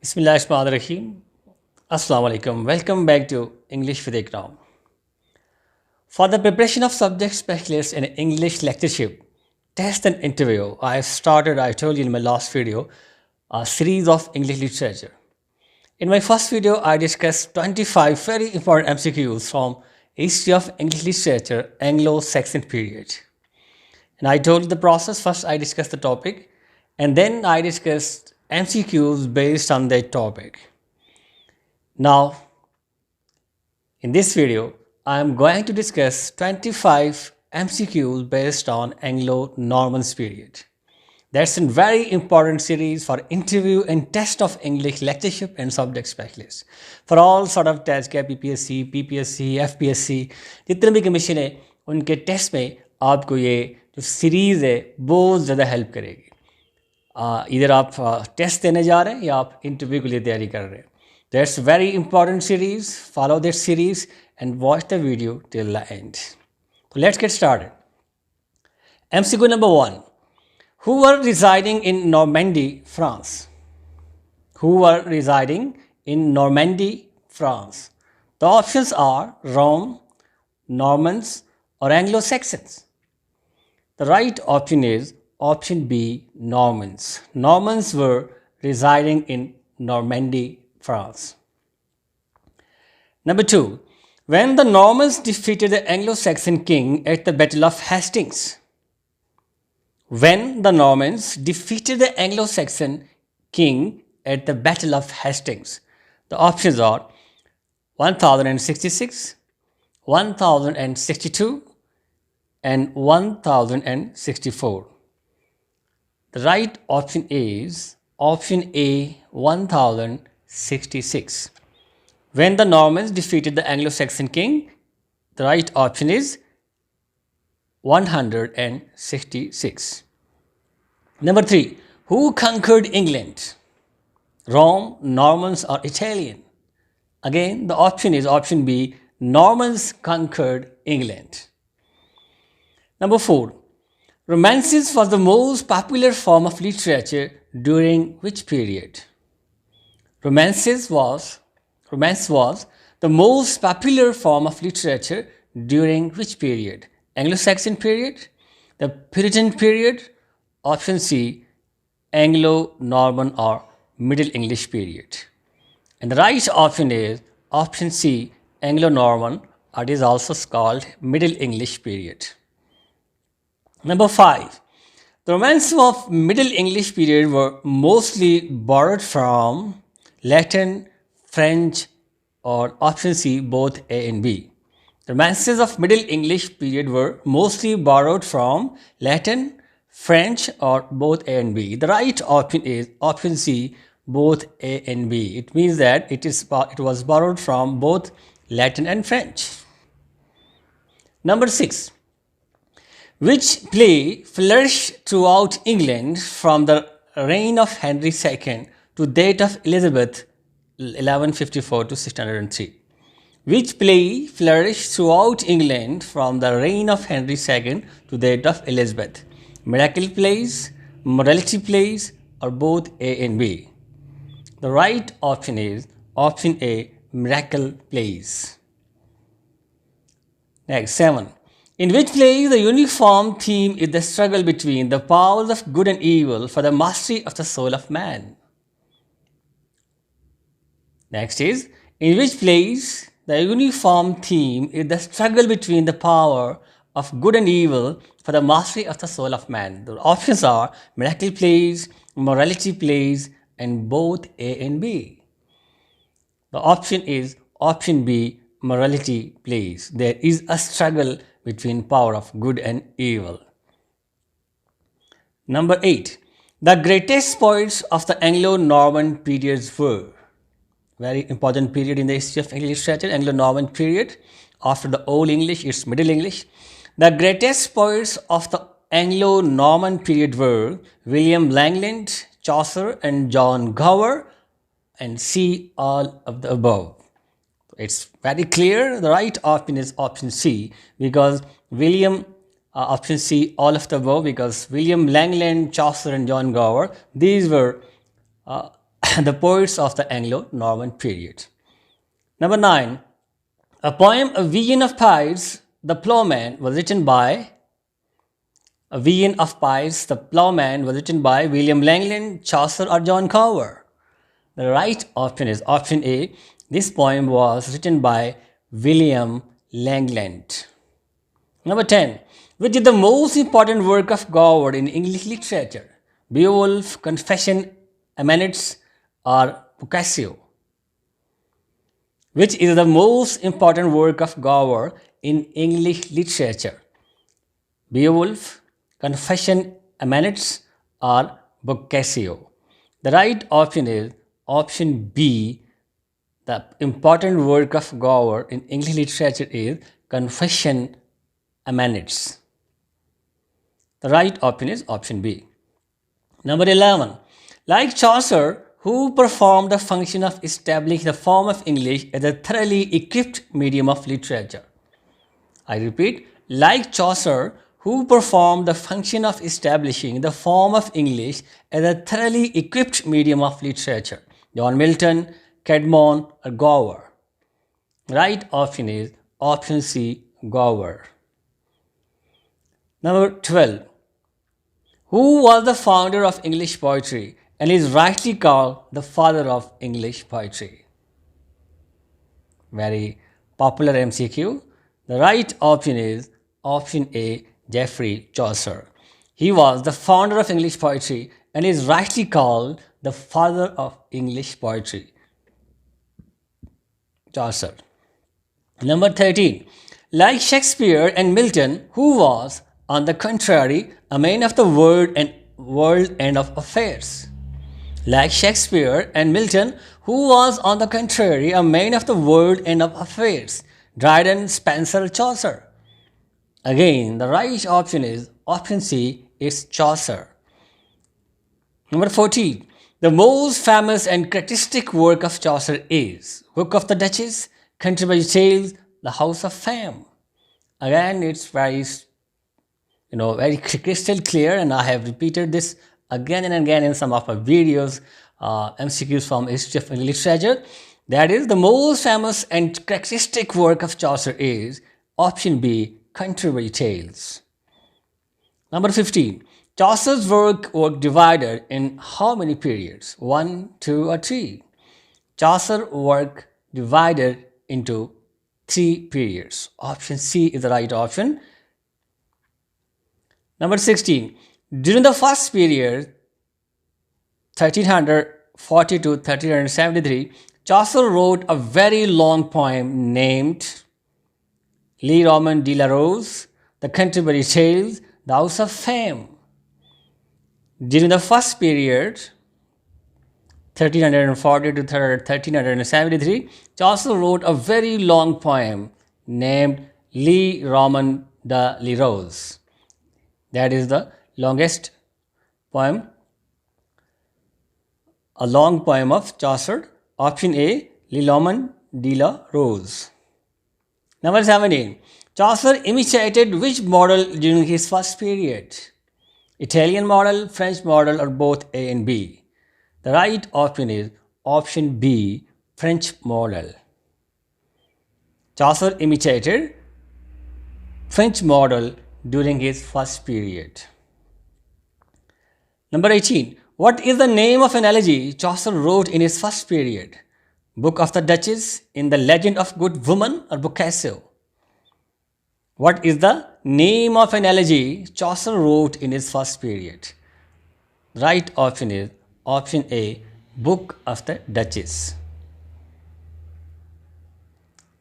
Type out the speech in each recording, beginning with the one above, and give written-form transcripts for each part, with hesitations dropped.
Bismillahirrahmanirrahim. Assalamu alaikum. Welcome back to English with Ikram. For the preparation of subject specialists in English lectureship, test and interview, I told you in my last video, a series of English literature. In my first video, I discussed 25 very important MCQs from History of English Literature, Anglo-Saxon period. And I told you the process. First, I discussed the topic, and then I discussed MCQs based on that topic. Now, in this video, I am going to discuss 25 MCQs based on Anglo-Norman period. That's a very important series for interview and test of English lectureship and subject specialists. For all sort of tests, PPSC, PPSC, FPSC, जितने भी commission है उनके test में आपको ये जो series है बहुत ज़्यादा हेल्प करेगी. इधर आप टेस्ट देने जा रहे हैं या आप इंटरव्यू के लिए तैयारी कर रहे हैं. That's very important series. Follow this series and watch the video till the end. So let's get started. MCQ number 1. Who were residing in Normandy, France? Who were residing in Normandy, France? The options are Rome, Normans, or Anglo-Saxons. The right option is option B, Normans. Normans were residing in Normandy, France. Number 2. When the Normans defeated the Anglo-Saxon king at the Battle of Hastings. When the Normans defeated the Anglo-Saxon king at the Battle of Hastings. The options are 1066, 1062, and 1064. The right option is option A, 1066. When the Normans defeated the Anglo-Saxon king, the right option is 166. Number 3. Who conquered England? Rome, Normans, or Italian? Again, the option is option B, Normans conquered England. Number 4. Romances was the most popular form of literature during which period? Romance was the most popular form of literature during which period? Anglo-Saxon period, the Puritan period, option C, Anglo-Norman or Middle English period. And the right option is option C, Anglo-Norman, or it is also called Middle English period. Number 5. The romances of Middle English period were mostly borrowed from Latin, French, or option C, both A and B. The romances of Middle English period were mostly borrowed from Latin, French, or both A and B. The right option is option C, both A and B. It means that it was borrowed from both Latin and French. Number 6. Which play flourished throughout England from the reign of Henry II to that of Elizabeth 1154 to 1603? Which play flourished throughout England from the reign of Henry II to that of Elizabeth? Miracle plays, morality plays, or both A and B? The right option is option A, miracle plays. Next, 7. In which play the uniform theme is the struggle between the powers of good and evil for the mastery of the soul of man? Next is, in which plays the uniform theme is the struggle between the power of good and evil for the mastery of the soul of man? The options are miracle plays, morality plays, and both A and B. The option is option B, morality plays. There is a struggle between power of good and evil. Number 8. The greatest poets of the Anglo-Norman periods were. Very important period in the history of English literature, Anglo-Norman period. After the Old English, it's Middle English. The greatest poets of the Anglo-Norman period were William Langland, Chaucer, and John Gower, and C, all of the above. It's very clear. The right option is option C, because option C, all of the above, because William Langland, Chaucer, and John Gower, these were the poets of the Anglo-Norman period. Number 9. A poem, A Vision of Piers the Plowman, was written by William Langland, Chaucer, or John Carver. The right option is option A. This poem was written by William Langland. Number 10. Which is the most important work of Goward in English literature? Beowulf, Confession, Amenetes, or Boccaccio? Which is the most important work of Goward in English literature? Beowulf, Confession, Amenetes, or Boccaccio? The right option is option B. The important work of Goward in English literature is Confession, Amenetes. The right option is option B. Number 11. Like Chaucer, who performed the function of establishing the form of English as a thoroughly equipped medium of literature? I repeat, like Chaucer, who performed the function of establishing the form of English as a thoroughly equipped medium of literature? John Milton, Caedmon, or Gower? Right option is option C, Gower. Number 12. Who was the founder of English poetry and is rightly called the father of English poetry? Very popular MCQ. The right option is option A, Geoffrey Chaucer. He was the founder of English poetry and is rightly called the father of English poetry. Chaucer. Number 13. Like Shakespeare and Milton, who was, on the contrary, a man of the world and of affairs? Like Shakespeare and Milton, who was, on the contrary, a man of the world and of affairs? Dryden, Spenser, Chaucer? Again, the right option is option C, is Chaucer. Number 14. The most famous and characteristic work of Chaucer is Book of the Duchess, Canterbury Tales, The House of Fame. Again, it's very crystal clear, and I have repeated this again and again in some of my videos, MCQs from History of English Literature. That is, the most famous and characteristic work of Chaucer is option B, Canterbury Tales. Number 15. Chaucer's work was divided in how many periods? 1, 2, or 3? Chaucer's work divided into 3 periods. Option C is the right option. Number 16. During the first period, 1340 to 1373, Chaucer wrote a very long poem named Le Roman de la Rose, The Canterbury Tales, The House of Fame. During the first period, 1340 to 1373, Chaucer wrote a very long poem named Le Roman de la Rose. That is the longest poem, a long poem of Chaucer. Option A, Le Roman de la Rose. Number 17. Chaucer imitated which model during his first period? Italian model, French model, or both A and B? The right option is option B, French model. Chaucer imitated French model during his first period. Number 18. What is the name of an elegy Chaucer wrote in his first period? Book of the Duchess, In the Legend of Good Woman, or Boccaccio? What is the name of an elegy Chaucer wrote in his first period? Right option is option A, Book of the Duchess.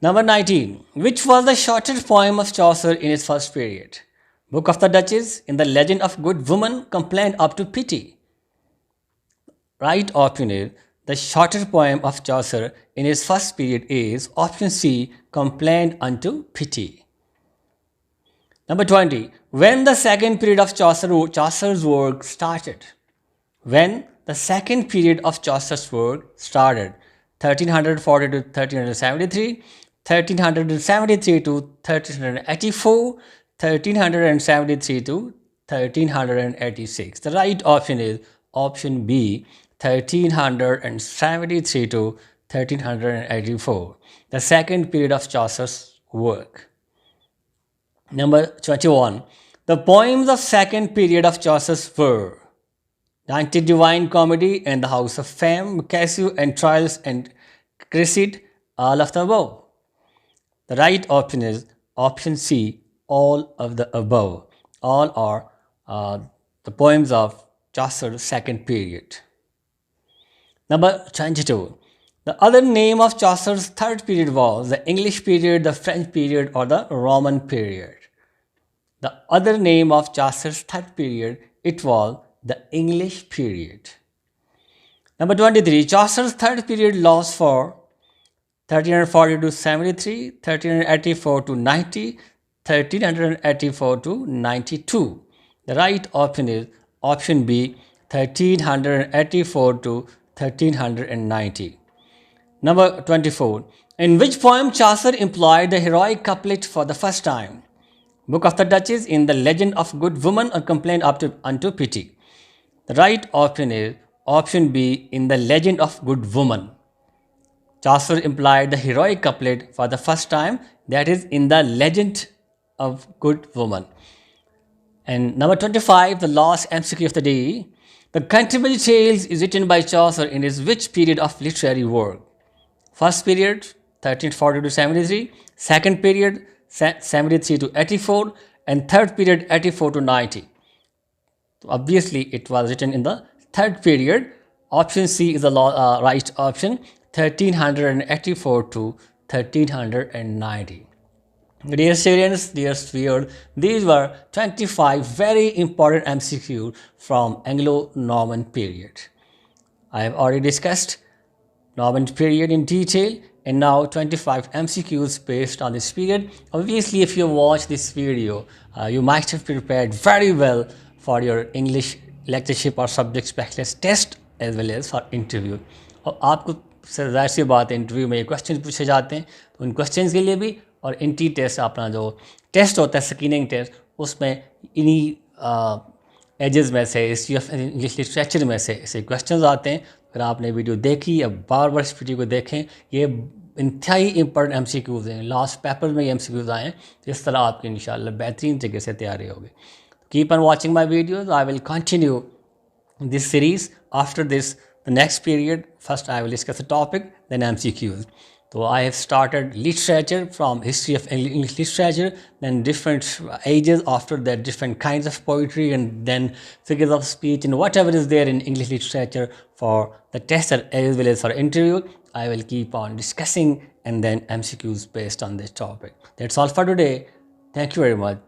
Number 19. Which was the shortest poem of Chaucer in his first period? Book of the Duchess, In the Legend of Good Woman, Complaint up to Pity? Right option is the shortest poem of Chaucer in his first period is option C, Complaint unto Pity. Number 20. When the second period of Chaucer's work started? When the second period of Chaucer's work started? 1340 to 1373, 1373 to 1384, 1373 to 1386. The right option is option B, 1373 to 1384, the second period of Chaucer's work. Number 21. The poems of second period of Chaucer's were the Divine Comedy and the House of Fame, Cassio and Trials and Cressida, all of the above. The right option is option C, all of the above. All are the poems of Chaucer's second period. Number 22. The other name of Chaucer's third period was the English period, the French period, or the Roman period. The other name of Chaucer's third period, it was the English period. Number 23. Chaucer's third period lasts for 1340 to 73, 1384 to 90, 1384 to 92. The right option is option B, 1384 to 1390. Number 24. In which poem Chaucer employed the heroic couplet for the first time? Book of the Duchess, in the Legend of Good Woman, or Complaint unto Pity? The right option is option B, in the Legend of Good Woman. Chaucer employed the heroic couplet for the first time, that is in the Legend of Good Woman. And number 25, the last MCQ of the day. The Canterbury Tales is written by Chaucer in his which period of literary work? First period, 1340 to 73, second period, 73 to 84, and third period, 84 to 90. So obviously, it was written in the third period. Option C is the right option, 1384 to 1390. Dear students, dear viewers, these were 25 very important MCQ from Anglo-Norman period. I have already discussed Norman period in detail, and now 25 MCQs based on this period. Obviously, if you watch this video, you might have prepared very well for your English lectureship or subject specialist test as well as for interview. और आपको ज़ाहिर सी बात है, interview में ये question पूछे जाते हैं, तो उन क्वेश्चन के लिए भी और इंटी टेस्ट अपना जो टेस्ट होता है स्क्रीनिंग टेस्ट, उसमें इन्हीं एजेस में से हिस्ट्री ऑफ इंग्लिश लिटरेचर में से ऐसे क्वेश्चंस आते हैं. अगर आपने वीडियो देखी या बार बार इस वीडियो को देखें, ये इंतहाई इंपॉर्टेंट MCQs हैं. लास्ट पेपर में ये MCQs आए हैं, तो इस तरह आपकी इंशाल्लाह बेहतरीन तरीके से तैयारी होगी. Keep on watching my videos. I will continue this series. After this, the next period, first I will discuss the topic, then MCQs. So I have started literature from history of English literature, then different ages, after that different kinds of poetry, and then figures of speech and whatever is there in English literature for the test as well as for interview. I will keep on discussing and then MCQs based on this topic. That's all for today. Thank you very much.